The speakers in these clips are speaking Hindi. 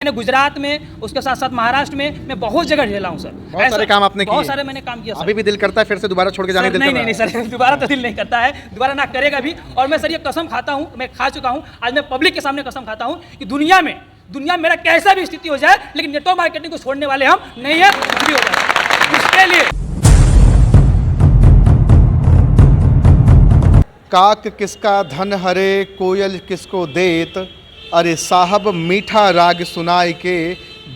मैंने गुजरात में, उसके साथ साथ महाराष्ट्र में मैं बहुत जगह झेला हूँ सर। बहुत सारे काम आपने किए। बहुत सारे मैंने काम किया सर। अभी भी दिल करता है फिर से दोबारा छोड़ के जाने? नहीं नहीं नहीं सर, दोबारा तो दिल नहीं करता है, दोबारा ना करेगा भी। और मैं सर ये कसम खाता हूँ, मैं खा चुका हूँ, आज मैं पब्लिक के सामने कसम खाता हूँ कि दुनिया में मेरा कैसा भी स्थिति हो जाए, लेकिन नेटवर्क मार्केटिंग को छोड़ने वाले हम नहीं है। कुछ भी हो जाए उसके लिए। काक किसका धन हरे, कोयल किसको देत, अरे साहब मीठा राग सुनाए के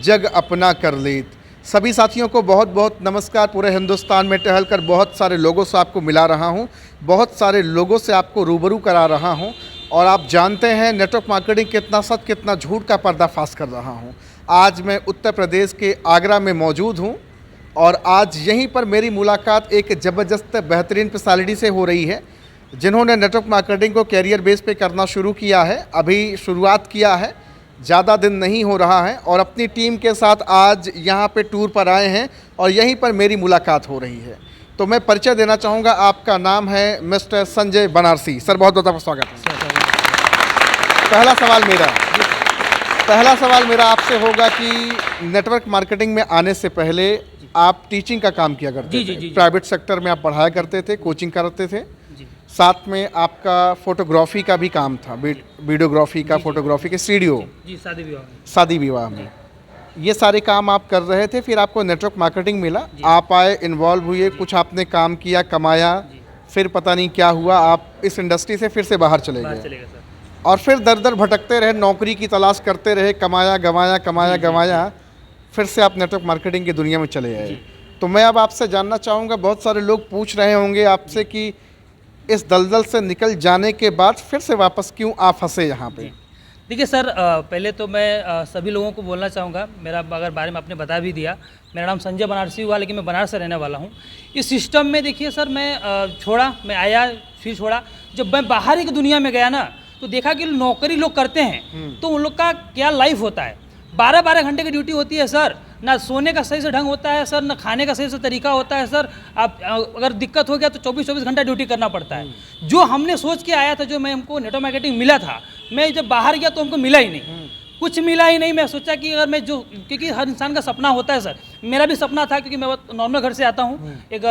जग अपना कर लेत। सभी साथियों को बहुत बहुत नमस्कार। पूरे हिंदुस्तान में टहलकर बहुत सारे लोगों से आपको मिला रहा हूं, बहुत सारे लोगों से आपको रूबरू करा रहा हूं। और आप जानते हैं नेटवर्क मार्केटिंग कितना सच कितना झूठ का पर्दाफाश कर रहा हूं। आज मैं उत्तर प्रदेश के आगरा में मौजूद हूं और आज यहीं पर मेरी मुलाकात एक ज़बरदस्त बेहतरीन पर्सनालिटी से हो रही है, जिन्होंने नेटवर्क मार्केटिंग को कैरियर बेस पे करना शुरू किया है। अभी शुरुआत किया है, ज़्यादा दिन नहीं हो रहा है, और अपनी टीम के साथ आज यहाँ पे टूर पर आए हैं और यहीं पर मेरी मुलाकात हो रही है। तो मैं परिचय देना चाहूँगा। आपका नाम है मिस्टर संजय बनारसी। सर बहुत बहुत स्वागत है। पहला सवाल मेरा आपसे होगा कि नेटवर्क मार्केटिंग में आने से पहले आप टीचिंग का काम किया करते थे। प्राइवेट सेक्टर में आप पढ़ाया करते थे, कोचिंग करते थे, साथ में आपका फोटोग्राफी का भी काम था, वीडियोग्राफी का, फोटोग्राफी के स्टूडियो, शादी विवाह में ये सारे काम आप कर रहे थे। फिर आपको नेटवर्क मार्केटिंग मिला, आप आए, इन्वॉल्व हुए, कुछ आपने काम किया, कमाया, फिर पता नहीं क्या हुआ, आप इस इंडस्ट्री से फिर से बाहर चले गए और फिर दर दर भटकते रहे, नौकरी की तलाश करते रहे, कमाया गंवाया, फिर से आप नेटवर्क मार्केटिंग की दुनिया में चले आए। तो मैं अब आपसे जानना चाहूँगा, बहुत सारे लोग पूछ रहे होंगे आपसे कि इस दलदल से निकल जाने के बाद फिर से वापस क्यों आप फंसे यहाँ पे? देखिए सर, पहले तो मैं सभी लोगों को बोलना चाहूँगा, मेरा अगर बारे में आपने बता भी दिया, मेरा नाम संजय बनारसी हुआ, लेकिन मैं बनारस से रहने वाला हूँ। इस सिस्टम में देखिए सर, मैं आया फिर छोड़ा। जब मैं बाहर की दुनिया में गया ना, तो देखा कि नौकरी लोग करते हैं तो उन लोग का क्या लाइफ होता है। 12-12 घंटे की ड्यूटी होती है सर, ना सोने का सही से ढंग होता है सर, ना खाने का सही से तरीका होता है सर। आप अगर दिक्कत हो गया तो 24-24 घंटा ड्यूटी करना पड़ता है। जो हमने सोच के आया था, जो मैं हमको नेटवर्क मार्केटिंग मिला था, मैं जब बाहर गया तो हमको मिला ही नहीं, कुछ मिला ही नहीं। मैं सोचा कि अगर क्योंकि हर इंसान का सपना होता है सर, मेरा भी सपना था, क्योंकि मैं बहुत नॉर्मल घर से आता हूँ, एक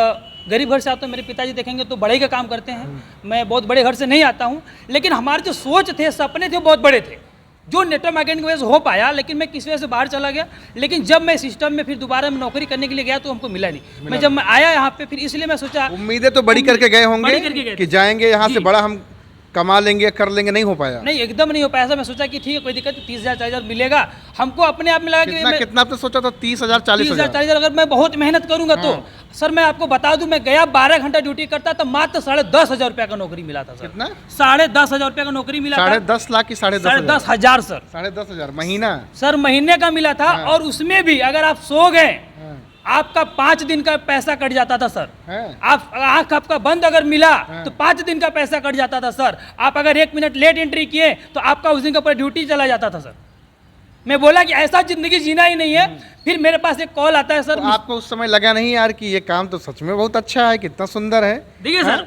गरीब घर से आता हूँ। मेरे पिताजी देखेंगे तो बड़े का काम करते हैं, मैं बहुत बड़े घर से नहीं आता हूँ, लेकिन हमारे जो सोच थे, सपने थे, बहुत बड़े थे, जो नेटवर्क मार्केटिंग की वजह से हो पाया। लेकिन मैं किस वजह से बाहर चला गया। लेकिन जब मैं सिस्टम में फिर दोबारा मैं नौकरी करने के लिए गया तो हमको मिला नहीं। मैं जब मैं आया यहाँ पे, फिर इसलिए मैं सोचा, उम्मीदें तो बड़ी करके गए होंगे कि जाएंगे यहाँ से बड़ा हम कमा लेंगे, कर लेंगे, नहीं हो पाया। नहीं, एकदम नहीं हो पाया सर। मैं सोचा कि ठीक है, कोई दिक्कत नहीं, 30,000-40,000 मिलेगा हमको। अपने आप में लगा कि कितना आपने सोचा था? 30,000 40,000 अगर मैं बहुत मेहनत करूंगा तो सर, मैं आपको बता दूं, मैं गया 12 घंटा ड्यूटी करता तो मात्र 10,500 रुपया का नौकरी मिला था सर। कितना? 10,500 रुपया का नौकरी मिला था। 10.5 लाख की 10,500 सर। 10,500 महीना सर, महीने का मिला था। और उसमें भी अगर आप सो गए, आपका 5 दिन का पैसा कट जाता था सर। आप आंख आपका बंद अगर मिला तो 5 दिन का पैसा कट जाता था सर। आप अगर 1 मिनट लेट एंट्री किए तो आपका उस दिन का पूरा ड्यूटी चला जाता था सर। मैं बोला कि ऐसा जिंदगी जीना ही नहीं है। फिर मेरे पास एक कॉल आता है सर। तो आपको उस समय लगा नहीं यार कि ये काम तो सच में बहुत अच्छा है, कितना सुंदर है? देखिए सर,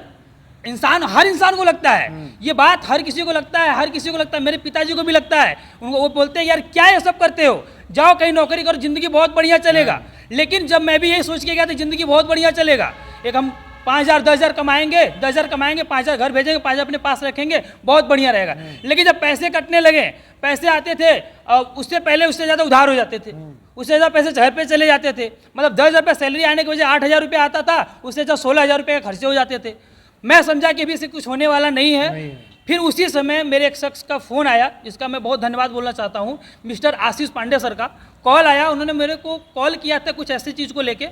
हर इंसान को लगता है, ये बात हर किसी को लगता है, हर किसी को लगता है। मेरे पिताजी को भी लगता है। उनको वो बोलते हैं, यार क्या ये सब करते हो, जाओ कहीं नौकरी करो, जिंदगी बहुत बढ़िया चलेगा। लेकिन जब मैं भी यही सोच के गया था जिंदगी बहुत बढ़िया चलेगा, एक हम 5,000 10,000 कमाएंगे, 10,000 कमाएंगे, 5,000 घर भेजेंगे, 5,000 अपने पास रखेंगे, बहुत बढ़िया रहेगा। लेकिन जब पैसे कटने लगे, पैसे आते थे, उससे पहले उससे ज़्यादा उधार हो जाते थे, उससे ज़्यादा पैसे घर पे चले जाते थे। मतलब 10,000 रुपये सैलरी आने की वजह 8,000 रुपये आता था, उससे ज़्यादा 16,000 रुपये के खर्चे हो जाते थे। मैं समझा कि अभी इससे कुछ होने वाला नहीं है। फिर उसी समय मेरे एक शख्स का फ़ोन आया, जिसका मैं बहुत धन्यवाद बोलना चाहता हूँ, मिस्टर आशीष पांडे सर का कॉल आया। उन्होंने मेरे को कॉल किया था कुछ ऐसी चीज़ को लेके।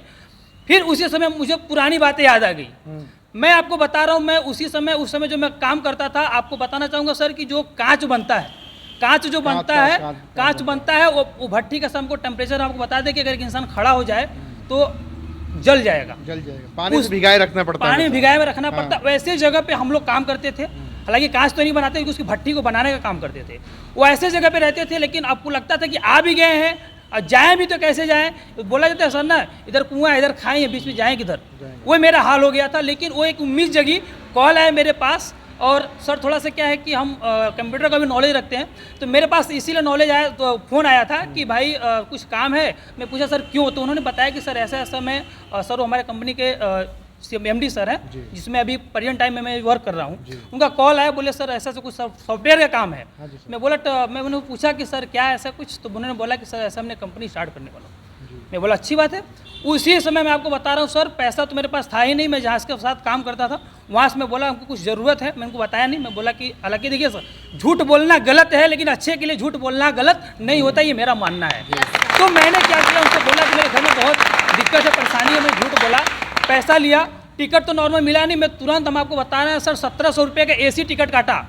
फिर उसी समय मुझे पुरानी बातें याद आ गई। मैं आपको बता रहा हूँ, मैं उस समय जो मैं काम करता था, आपको बताना चाहूँगा सर कि जो कांच बनता है, कांच बनता है, वो भट्टी का हमको टेम्परेचर आपको बता दें कि अगर एक इंसान खड़ा हो जाए तो जल जाएगा। पानी में भिगाए रखना पड़ता है। पानी में भिगाए में रखना पड़ता है। वैसे जगह पे हम लोग काम करते थे। हालांकि कांच तो नहीं बनाते, उसकी भट्टी को बनाने का काम करते थे। वो ऐसे जगह पे रहते थे, लेकिन आपको लगता था कि आ भी गए हैं और जाएं भी तो कैसे जाएं। बोला जाता है सर ना, इधर कुआं इधर खाएं, बीच में जाएं किधर। वो मेरा हाल हो गया था। लेकिन वो एक उम्मीद जगी, कॉल आया मेरे पास और सर थोड़ा सा क्या है कि हम कंप्यूटर का भी नॉलेज रखते हैं, तो मेरे पास इसीलिए नॉलेज आया, तो फ़ोन आया था कि भाई कुछ काम है। मैं पूछा सर क्यों, तो उन्होंने बताया कि सर ऐसा ऐसा मैं सर वो हमारे कंपनी के MD सर हैं जिसमें अभी प्रेजेंट टाइम में मैं वर्क कर रहा हूँ। उनका कॉल आया, बोले सर ऐसा ऐसा कुछ सॉफ्टवेयर का काम है। मैं बोला मैं उन्हें पूछा कि सर क्या ऐसा कुछ, तो उन्होंने बोला कि सर ऐसा हमने कंपनी स्टार्ट करने वाला हूँ। मैं बोला अच्छी बात है। उसी समय मैं आपको बता रहा हूँ सर, पैसा तो मेरे पास था ही नहीं, मैं जहाँ के साथ काम करता था वहाँ से मैं बोला हमको कुछ ज़रूरत है, मैंने उनको बताया नहीं। मैं बोला कि हालांकि देखिए सर, झूठ बोलना गलत है लेकिन अच्छे के लिए झूठ बोलना गलत नहीं होता, ये मेरा मानना है। तो मैंने क्या किया, उनसे बोला कि मेरे घर में बहुत दिक्कत है, परेशानी है। मैं झूठ बोला, पैसा लिया, टिकट तो नॉर्मल मिला नहीं। मैं तुरंत, हम आपको बता रहे हैं सर, 1700 रुपये का AC टिकट काटा,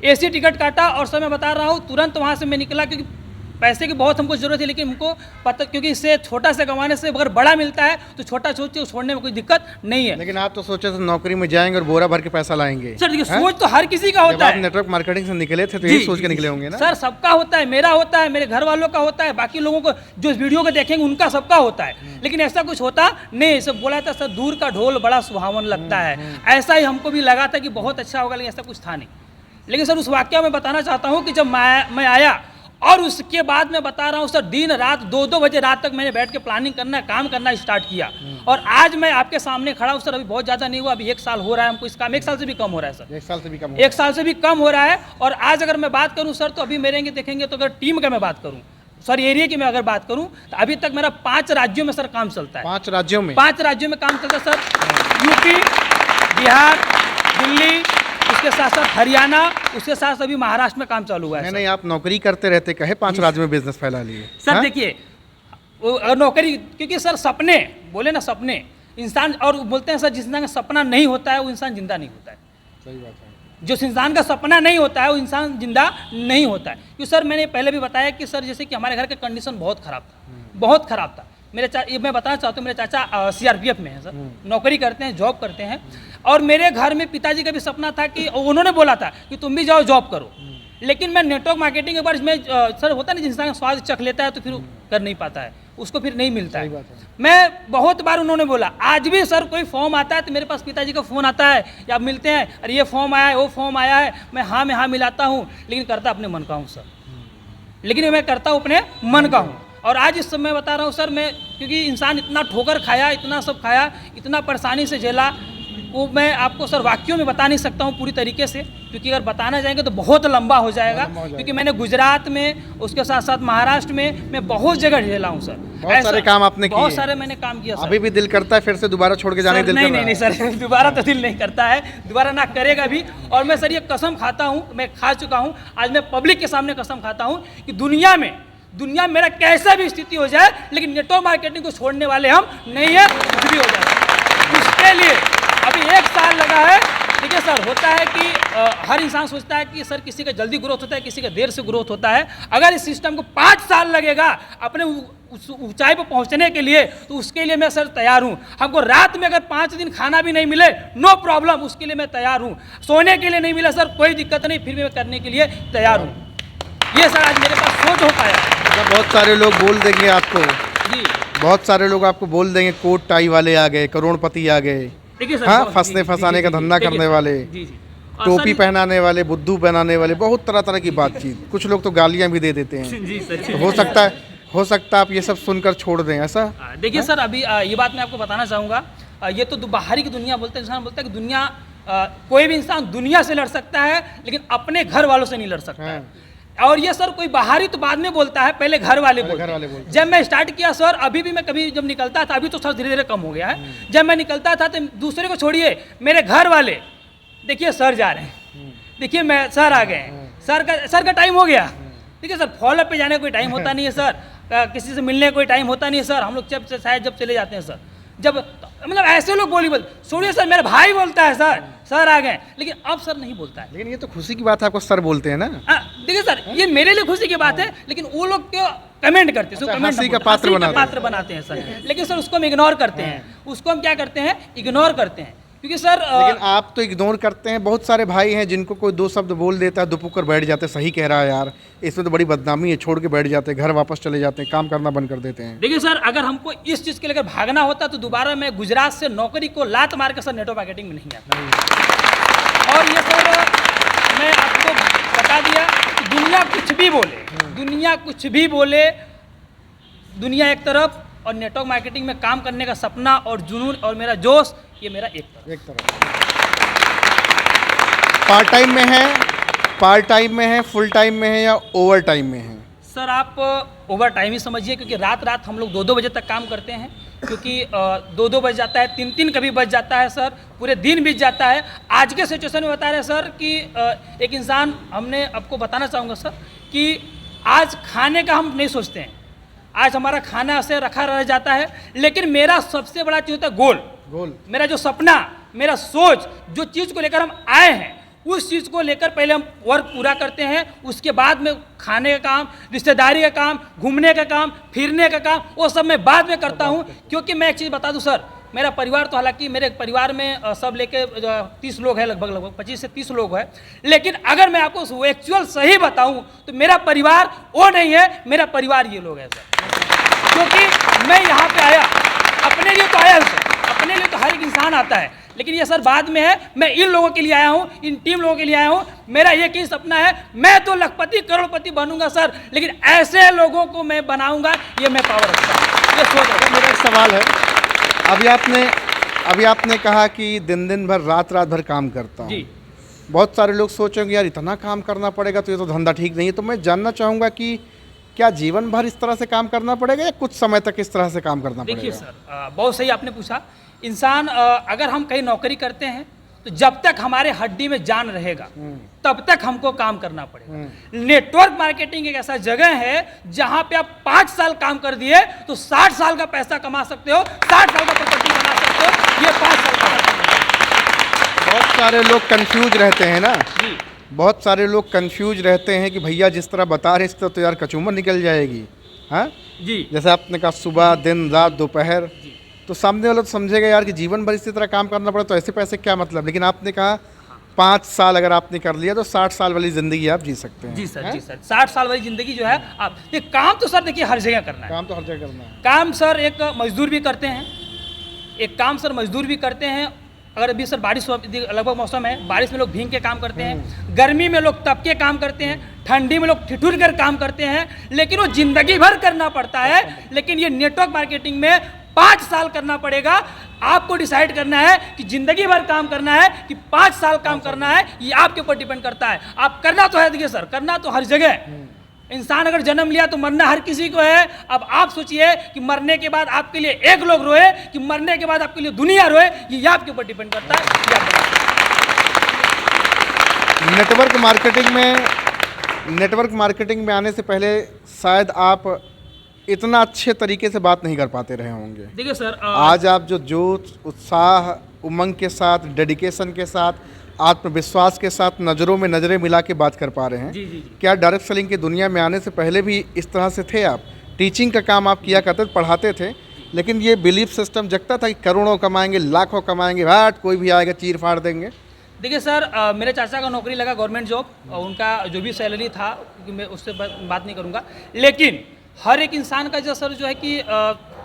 AC टिकट काटा। और सर मैं बता रहा हूँ तुरंत वहाँ से मैं निकला, क्योंकि पैसे की बहुत हमको ज़रूरत है, लेकिन हमको पता, क्योंकि इससे छोटा से कमाने से अगर बड़ा मिलता है तो छोटा सोच के छोड़ने में कोई दिक्कत नहीं है। लेकिन आप तो सोचे थे नौकरी में जाएंगे और बोरा भर के पैसा लाएंगे। सर देखिए, सोच तो हर किसी का होता है। नेटवर्क मार्केटिंग से निकले थे तो यही सोच के निकले होंगे ना सर? सबका होता है, मेरा होता है, मेरे घर वालों का होता है, बाकी लोगों को जो इस वीडियो को देखेंगे उनका सबका होता है, लेकिन ऐसा कुछ होता नहीं। सब बोला था सर, दूर का ढोल बड़ा सुहावन लगता है, ऐसा ही हमको भी लगा था कि बहुत अच्छा होगा, लेकिन ऐसा कुछ था नहीं। लेकिन सर उस वाक्य में बताना चाहता हूँ कि जब मैं आया और उसके बाद मैं बता रहा हूँ सर, दिन रात 2-2 बजे रात तक मैंने बैठ के प्लानिंग करना, काम करना स्टार्ट किया। और आज मैं आपके सामने खड़ा हूँ सर। अभी बहुत ज़्यादा नहीं हुआ, अभी 1 साल हो रहा है हमको इस काम, 1 साल से भी कम हो रहा है सर, 1 साल से भी कम, 1 साल से भी कम हो रहा है। और आज अगर मैं बात करूँ सर, तो अभी मेरे देखेंगे तो अगर टीम का मैं बात करूँ, सर एरिया की मैं अगर बात करूँ, तो अभी तक मेरा 5 राज्यों में सर काम चलता है। 5 राज्यों में? 5 राज्यों में काम चलता है सर। यूपी, बिहार, दिल्ली, उसके साथ साथ हरियाणा, उसके साथ अभी महाराष्ट्र में काम चालू हुआ है। नहीं, आप नौकरी करते रहते, कहे 5 राज्य में बिजनेस फैला लिए सर। देखिए अगर नौकरी, क्योंकि सर सपने बोले ना, सपने इंसान, और बोलते हैं सर जिस इंसान का सपना नहीं होता है वो इंसान जिंदा नहीं होता है। सही बात है। जो इंसान का सपना नहीं होता है वो इंसान जिंदा नहीं होता है। क्योंकि सर मैंने पहले भी बताया कि सर जैसे कि हमारे घर का कंडीशन बहुत ख़राब था, बहुत ख़राब था। ये मैं बताना चाहता हूँ, मेरे चाचा CRPF में हैं सर, नौकरी करते हैं, जॉब करते हैं। और मेरे घर में पिताजी का भी सपना था कि उन्होंने बोला था कि तुम भी जाओ जॉब करो, लेकिन मैं नेटवर्क मार्केटिंग एक बार इसमें सर होता नहीं, इंसान स्वाद चख लेता है तो फिर कर नहीं पाता है, उसको फिर नहीं मिलता है। मैं बहुत बार उन्होंने बोला, आज भी सर कोई फॉर्म आता है तो मेरे पास पिताजी का फ़ोन आता है या मिलते हैं, अरे ये फॉर्म आया है, वो फॉर्म आया है, मैं हाँ मिलाता हूँ, लेकिन करता अपने मन का हूँ सर, लेकिन मैं करता हूँ अपने मन का हूँ। और आज इस समय बता रहा हूँ सर, मैं क्योंकि इंसान इतना ठोकर खाया, इतना सब खाया, इतना परेशानी से झेला, वो मैं आपको सर वाक्यों में बता नहीं सकता हूँ पूरी तरीके से, क्योंकि अगर बताना जाएंगे तो बहुत लंबा हो जाएगा। क्योंकि मैंने गुजरात में, उसके साथ साथ महाराष्ट्र में, मैं बहुत जगह झेला हूँ सर। बहुत सारे काम आपने किए, बहुत सारे मैंने काम किया सर। अभी भी दिल करता है फिर से दोबारा छोड़ के जाने? दिल नहीं सर, दोबारा तो दिल नहीं करता है, दोबारा ना करेगा भी। और मैं सर ये कसम खाता हूँ, मैं खा चुका हूँ, आज मैं पब्लिक के सामने कसम खाता हूँ कि दुनिया में मेरा कैसा भी स्थिति हो जाए, लेकिन नेटवर्क मार्केटिंग को छोड़ने वाले हम नहीं है, कुछ भी हो जाए। उसके लिए अभी 1 साल लगा है। देखिए सर, होता है कि हर इंसान सोचता है कि सर किसी का जल्दी ग्रोथ होता है, किसी का देर से ग्रोथ होता है। अगर इस सिस्टम को 5 साल लगेगा अपने ऊंचाई पर पहुंचने के लिए, तो उसके लिए मैं सर तैयार हूं। हमको रात में अगर 5 दिन खाना भी नहीं मिले, नो प्रॉब्लम, उसके लिए मैं तैयार हूं। सोने के लिए नहीं मिला सर, कोई दिक्कत नहीं, फिर भी मैं करने के लिए तैयार हूं। ये सर आज मेरे पास सोच हो पाया। बहुत सारे लोग बोल देंगे आपको, जी बहुत सारे लोग आपको बोल देंगे कोट टाई वाले आ गए, करोड़पति आ गए, हाँ, फंसने फंसाने का धंधा करने वाले, टोपी पहनाने वाले, बुद्धू पहनाने वाले, बहुत तरह तरह की बातचीत। कुछ लोग तो गालियां भी दे देते हैं। जी सर, तो हो सकता है आप ये सब सुनकर छोड़ दें, ऐसा? देखिए सर, अभी ये बात मैं आपको बताना चाहूँगा, ये तो बाहरी की दुनिया बोलते हैं, इंसान बोलता है कि दुनिया, कोई भी इंसान दुनिया से लड़ सकता है लेकिन अपने घर वालों से नहीं लड़ सकता है। और ये सर कोई बाहरी तो बाद में बोलता है, पहले घर वाले बोलते हैं। जब मैं स्टार्ट किया सर, अभी भी मैं कभी जब निकलता था, अभी तो सर धीरे धीरे कम हो गया है, जब मैं निकलता था तो दूसरे को छोड़िए, मेरे घर वाले, देखिए सर जा रहे हैं, देखिए मैं सर आ गए, सर का टाइम हो गया। देखिए सर, फॉलोअप पे जाने का कोई टाइम होता नहीं है सर, किसी से मिलने का कोई टाइम होता नहीं है सर। हम लोग जब चले जाते हैं सर, जब मतलब ऐसे लोग बोल छोड़िए सर, मेरा भाई बोलता है सर आ गए, लेकिन अब सर नहीं बोलता है। लेकिन ये तो खुशी की बात है, आपको सर बोलते हैं ना। देखिए सर, ये मेरे लिए खुशी की बात है, लेकिन वो लोग क्यों कमेंट करते हैं, हंसी का पात्र बनाते हैं सर। लेकिन सर उसको हम इग्नोर करते हैं, उसको हम क्या करते हैं, इग्नोर करते हैं। क्योंकि सर लेकिन आप तो इग्नोर करते हैं। बहुत सारे भाई हैं जिनको कोई 2 शब्द बोल देता है, दुपुक कर बैठ जाते हैं, सही कह रहा है यार, इसमें तो बड़ी बदनामी है, छोड़ के बैठ जाते हैं, घर वापस चले जाते हैं, काम करना बंद कर देते हैं। देखिए सर, अगर हमको इस चीज़ के लिए भागना होता तो दोबारा मैं गुजरात से नौकरी को लात मार के सर नेटवर्क मार्केटिंग में नहीं आता। और ये सर भी बोले, दुनिया कुछ भी बोले, दुनिया एक तरफ और नेटवर्क मार्केटिंग में काम करने का सपना और जुनून और मेरा जोश, ये मेरा एक तरफ। पार्ट टाइम में है, फुल टाइम में है या ओवर टाइम में है? सर आप ओवर टाइम ही समझिए, क्योंकि रात हम लोग 2-2 बजे तक काम करते हैं, क्योंकि 2-2 बज जाता है, 3-3 कभी बज जाता है सर, पूरे दिन बीत जाता है। आज के सिचुएशन में बता रहे हैं सर कि एक इंसान, हमने आपको बताना चाहूँगा सर कि आज खाने का हम नहीं सोचते हैं, आज हमारा खाना ऐसे रखा रह जाता है, लेकिन मेरा सबसे बड़ा चीज़ होता है गोल, मेरा जो सपना, मेरा सोच, जो चीज़ को लेकर हम आए हैं उस चीज़ को लेकर पहले हम वर्क पूरा करते हैं, उसके बाद में खाने का काम, रिश्तेदारी का काम, घूमने का काम, फिरने का काम, वो सब मैं बाद में करता हूँ। क्योंकि मैं एक चीज़ बता दूँ सर, मेरा परिवार तो हालांकि मेरे परिवार में सब लेके 30 लोग हैं, लगभग 25 से 30 लोग हैं, लेकिन अगर मैं आपको एक्चुअल सही बताऊँ तो मेरा परिवार वो नहीं है, मेरा परिवार ये लोग हैं सर। क्योंकि मैं यहाँ पे आया अपने लिए तो आया हूँ सर, अपने लिए तो हर एक इंसान आता है, लेकिन ये सर बाद में है, मैं इन लोगों के लिए आया हूँ, इन टीम लोगों के लिए आया हूँ। मेरा एक ही सपना है, मैं तो लखपति करोड़पति बनूंगा सर, लेकिन ऐसे लोगों को मैं बनाऊंगा, ये मैं पावर रखता हूँ, ये सोच रखा। मेरा एक सवाल है, अभी आपने कहा कि दिन भर रात भर काम करता हूँ। जी। बहुत सारे लोग सोचेंगे यार इतना काम करना पड़ेगा तो ये तो धंधा ठीक नहीं है, तो मैं जानना चाहूँगा कि क्या जीवन भर इस तरह से काम करना पड़ेगा या कुछ समय तक इस तरह से काम करना पड़ेगा? देखिए सर, बहुत सही आपने पूछा। इंसान अगर हम कहीं नौकरी करते हैं तो जब तक हमारे हड्डी में जान रहेगा तब तक हमको काम करना पड़ेगा। नेटवर्क मार्केटिंग एक ऐसा जगह है जहां पे आप 5 साल काम कर दिए तो 60 साल का पैसा कमा सकते हो, 60 साल का प्रॉपर्टी बना सकते हो। ये 5 साल का बहुत सारे लोग कंफ्यूज रहते हैं ना जी, बहुत सारे लोग कंफ्यूज रहते हैं कि भैया जिस तरह बता रहे इस तरह तो यार कचूमर निकल जाएगी। हाँ जी, जैसे आपने कहा सुबह, दिन, रात, दोपहर, तो सामने वाला तो समझेगा यार कि जीवन भर इसी तरह काम करना पड़ा तो ऐसे पैसे क्या मतलब। लेकिन आपने कहा 5 साल अगर आपने कर लिया तो 60 साल वाली ज़िंदगी आप जी सकते हैं। जी सर, जी सर, 60 साल वाली ज़िंदगी जो है आप, ये काम तो सर देखिए हर जगह करना है। काम तो हर जगह करना है। काम सर एक मजदूर भी करते हैं, एक काम सर मजदूर भी करते हैं। अगर अभी सर बारिश लगभग मौसम है, बारिश में लोग भीग के काम करते हैं, गर्मी में लोग तप के काम करते हैं, ठंडी में लोग ठिठुर कर काम करते हैं, लेकिन वो जिंदगी भर करना पड़ता है। लेकिन ये नेटवर्क मार्केटिंग में 5 साल करना पड़ेगा। आपको डिसाइड करना है कि जिंदगी भर काम करना है कि 5 साल काम करना है, ये आपके ऊपर डिपेंड करता है। आप करना तो है, देखिए सर, करना तो हर जगह। इंसान अगर जन्म लिया तो मरना हर किसी को है। अब आप सोचिए कि मरने के बाद आपके लिए एक लोग रोए कि मरने के बाद आपके लिए दुनिया रोए, ये आपके ऊपर डिपेंड करता है। नेटवर्क मार्केटिंग में आने से पहले शायद आप इतना अच्छे तरीके से बात नहीं कर पाते रहे होंगे। देखिए सर, आज आप जो जोश, उत्साह, उमंग के साथ, डेडिकेशन के साथ, आत्मविश्वास के साथ नज़रों में नज़रें मिला के बात कर पा रहे हैं। जी, जी, जी। क्या डायरेक्ट सेलिंग की दुनिया में आने से पहले भी इस तरह से थे आप? टीचिंग का काम आप किया करते थे, पढ़ाते थे, लेकिन ये बिलीफ सिस्टम जगता था कि करोड़ों कमाएंगे, लाखों कमाएंगे, भाट कोई भी आएगा चीर फाड़ देंगे? देखिए सर, मेरे चाचा का नौकरी लगा गवर्नमेंट जॉब, और उनका जो भी सैलरी था, क्योंकि मैं उससे बात नहीं करूँगा, लेकिन हर एक इंसान का जो सर जो है कि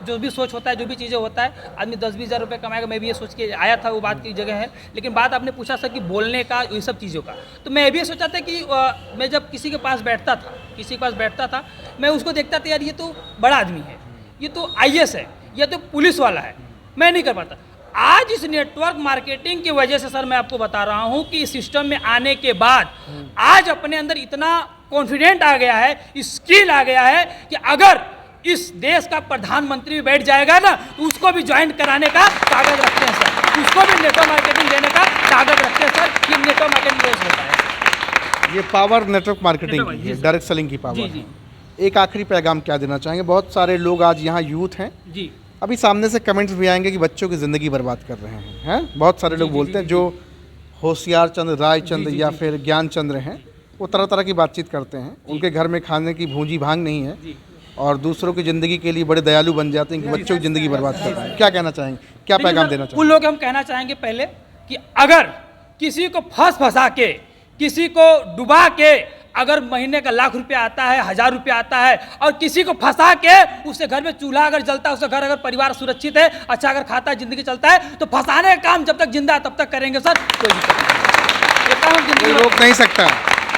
जो भी सोच होता है, जो भी चीज़ें होता है, आदमी 10-20 हज़ार रुपये कमाएगा, मैं भी ये सोच के आया था, वो बात की जगह है। लेकिन बात आपने पूछा सर कि बोलने का, ये सब चीज़ों का, तो मैं भी ये सोचा था कि मैं जब किसी के पास बैठता था, मैं उसको देखता था, यार ये तो बड़ा आदमी है, ये तो IAS है, ये तो पुलिस वाला है, मैं नहीं कर पाता। आज इस नेटवर्क मार्केटिंग की वजह से सर मैं आपको बता रहा हूँ कि इस सिस्टम में आने के बाद आज अपने अंदर इतना कॉन्फिडेंट आ गया है, स्किल आ गया है कि अगर इस देश का प्रधानमंत्री भी बैठ जाएगा ना तो उसको भी ज्वाइन कराने का कागज रखते हैं सर, उसको भी नेटवर्क मार्केटिंग देने का कागज रखते हैं सर। ये नेटवर्क मार्केटिंग बेस होता है, ये पावर नेटवर्क मार्केटिंग की जी है, सर। डायरेक्ट सेलिंग की जी, पावर जी। है। एक आखिरी पैगाम क्या देना चाहेंगे? बहुत सारे लोग आज यहाँ यूथ हैं, जी, अभी सामने से कमेंट्स भी आएंगे कि बच्चों की ज़िंदगी बर्बाद कर रहे हैं। बहुत सारे लोग बोलते हैं, जो होशियार चंद्र, रायचंद्र या फिर ज्ञान चंद्र हैं, वो तरह तरह की बातचीत करते हैं। उनके घर में खाने की भूंजी भांग नहीं है और दूसरों की ज़िंदगी के लिए बड़े दयालु बन जाते हैं कि बच्चों की ज़िंदगी बर्बाद कर रहे हैं। क्या कहना चाहेंगे, क्या पैगाम देना चाहेंगे? उन लोग हम कहना चाहेंगे पहले कि अगर किसी को फंसा के, किसी को डुबा के अगर महीने का लाख रुपया आता है, 1000 रुपया आता है, और किसी को फंसा के उससे घर में चूल्हा अगर जलता है, उसका घर अगर परिवार सुरक्षित है, अच्छा अगर खाता है, जिंदगी चलता है, तो फंसाने का काम जब तक जिंदा है तब तक करेंगे सर, कोई दिक्कत नहीं। ये काम हम जिंदगी कोई रोक नहीं सकता।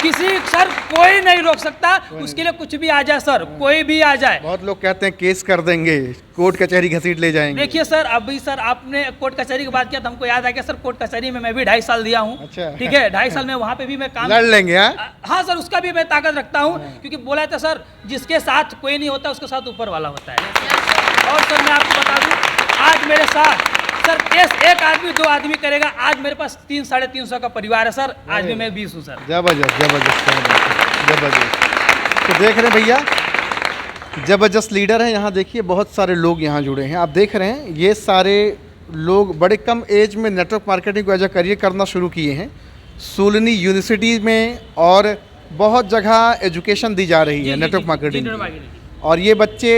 किसी सर कोई नहीं रोक सकता, उसके लिए कुछ भी आ जाए सर, कोई भी आ जाए। बहुत लोग कहते हैं केस कर देंगे, कोर्ट कचहरी घसीट ले जाएंगे। देखिए सर, अभी सर आपने कोर्ट कचहरी की बात किया तो हमको याद आ गया सर, कोर्ट कचहरी में मैं भी 2.5 साल दिया हूँ। अच्छा। ठीक है, 2.5 साल में वहाँ पे भी मैं काम लड़ लेंगे। हाँ सर, उसका भी मैं ताकत रखता हूँ, क्योंकि बोला था सर, जिसके साथ कोई नहीं होता उसके साथ ऊपर वाला होता है। और सर मैं आपको बता दूँ, आज मेरे साथ सर केस एक आदमी 2 आदमी करेगा, आज मेरे पास 300-350 का परिवार है सर, आज भी मैं 20 हूँ सर। जबरदस्त जबरदस्त जबरदस्त। तो देख रहे हैं भैया, जबरदस्त लीडर है। यहाँ देखिए बहुत सारे लोग यहाँ जुड़े हैं, आप देख रहे हैं ये सारे लोग बड़े कम एज में नेटवर्क मार्केटिंग को एज अ करियर करना शुरू किए हैं। सुलनी यूनिवर्सिटी में और बहुत जगह एजुकेशन दी जा रही है नेटवर्क मार्केटिंग की। और ये बच्चे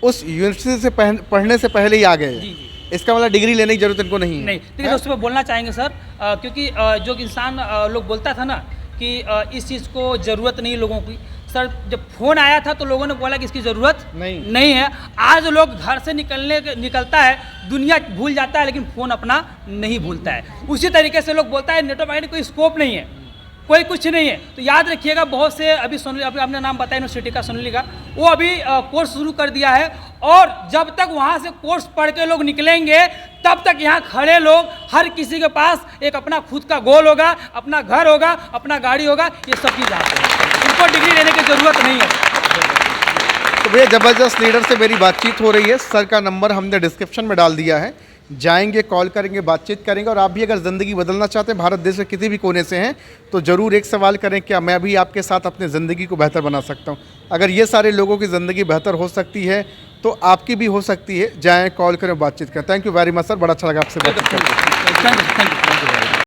उस यूनिवर्सिटी से पढ़ने से पहले ही आ गए हैं। इसका मतलब डिग्री लेने की जरूरत इनको नहीं है। नहीं, देखिए दोस्तों मैं बोलना चाहेंगे सर, क्योंकि जो इंसान लोग बोलता था ना कि इस चीज़ को ज़रूरत नहीं लोगों की, सर जब फ़ोन आया था तो लोगों ने बोला कि इसकी ज़रूरत नहीं है। आज लोग घर से निकलता है, दुनिया भूल जाता है लेकिन फ़ोन अपना नहीं भूलता है। उसी तरीके से लोग बोलता है नेटवर्क मार्केटिंग कोई स्कोप नहीं है, कोई कुछ नहीं है। तो याद रखिएगा, बहुत से अभी आपने नाम बताया यूनिवर्सिटी का, सोनली का, वो अभी कोर्स शुरू कर दिया है, और जब तक वहाँ से कोर्स पढ़ के लोग निकलेंगे तब तक यहाँ खड़े लोग हर किसी के पास एक अपना खुद का गोल होगा, अपना घर होगा, अपना गाड़ी होगा, ये सब चीज़ आते हैं, उनको डिग्री लेने की ज़रूरत नहीं है। तो भैया जबरदस्त लीडर से मेरी बातचीत हो रही है, सर का नंबर हमने डिस्क्रिप्शन में डाल दिया है, जाएंगे, कॉल करेंगे, बातचीत करेंगे। और आप भी अगर ज़िंदगी बदलना चाहते हैं, भारत देश के किसी भी कोने से हैं, तो ज़रूर एक सवाल करें, क्या मैं भी आपके साथ अपनी ज़िंदगी को बेहतर बना सकता हूं? अगर ये सारे लोगों की ज़िंदगी बेहतर हो सकती है तो आपकी भी हो सकती है। जाएं, कॉल करें, बातचीत करें। Thank you very much sir, बड़ा अच्छा लगा आपसे बातचीत करके। Thank you.